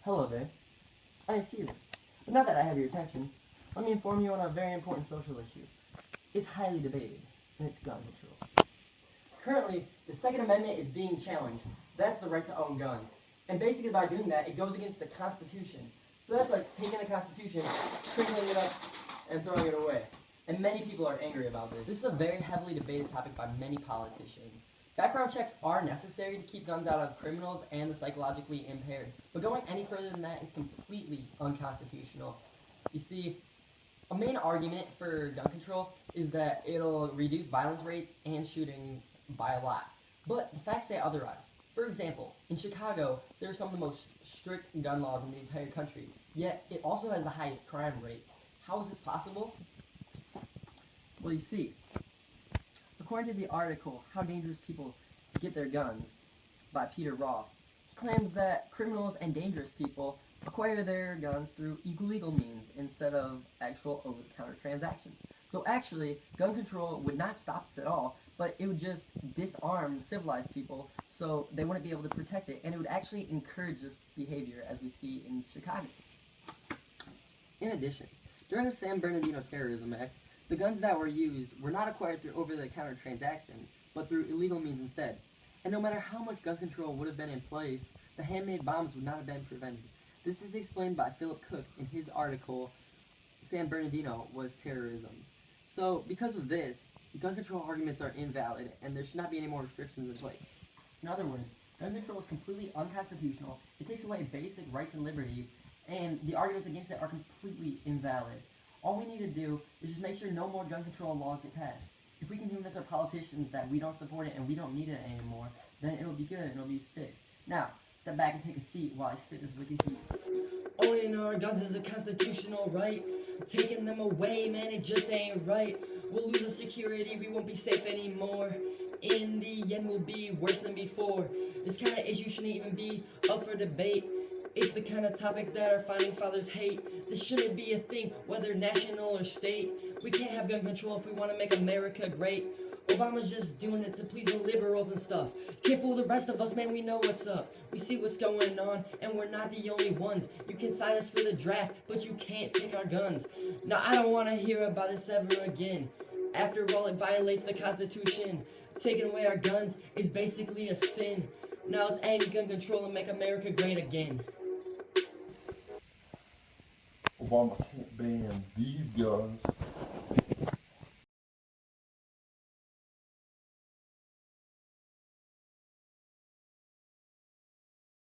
Hello there. I see this. But now that I have your attention, let me inform you on a very important social issue. It's highly debated, and it's gun control. Currently, the Second Amendment is being challenged. That's the right to own guns. And basically by doing that, it goes against the Constitution. So that's like taking the Constitution, crinkling it up, and throwing it away. And many people are angry about this. This is a very heavily debated topic by many politicians. Background checks are necessary to keep guns out of criminals and the psychologically impaired, but going any further than that is completely unconstitutional. You see, a main argument for gun control is that it'll reduce violence rates and shootings by a lot. But the facts say otherwise. For example, in Chicago, there are some of the most strict gun laws in the entire country, yet it also has the highest crime rate. How is this possible? Well, you see, according to the article, How Dangerous People Get Their Guns, by Peter Roth, he claims that criminals and dangerous people acquire their guns through illegal means instead of actual over-the-counter transactions. So actually, gun control would not stop this at all, but it would just disarm civilized people so they wouldn't be able to protect it, and it would actually encourage this behavior as we see in Chicago. In addition, during the San Bernardino Terrorism Act, the guns that were used were not acquired through over-the-counter transactions, but through illegal means instead. And no matter how much gun control would have been in place, the handmade bombs would not have been prevented. This is explained by Philip Cook in his article, San Bernardino Was Terrorism. So, because of this, gun control arguments are invalid, and there should not be any more restrictions in place. In other words, gun control is completely unconstitutional, it takes away basic rights and liberties, and the arguments against it are completely invalid. All we need to do is just make sure no more gun control laws get passed. If we can convince our politicians that we don't support it and we don't need it anymore, then it'll be good and it'll be fixed. Now, step back and take a seat while I spit this wicked heat. Owning our guns is a constitutional right. Taking them away, man, it just ain't right. We'll lose our security, we won't be safe anymore. In the end, we'll be worse than before. This kind of issue shouldn't even be up for debate. It's the kind of topic that our founding fathers hate. This shouldn't be a thing, whether national or state. We can't have gun control if we want to make America great. Obama's just doing it to please the liberals and stuff. Can't fool the rest of us, man, we know what's up. We see what's going on, and we're not the only ones. You can sign us for the draft, but you can't take our guns. Now, I don't want to hear about this ever again. After all, it violates the Constitution. Taking away our guns is basically a sin. Now let's end gun control and make America great again. Obama can't ban these guns.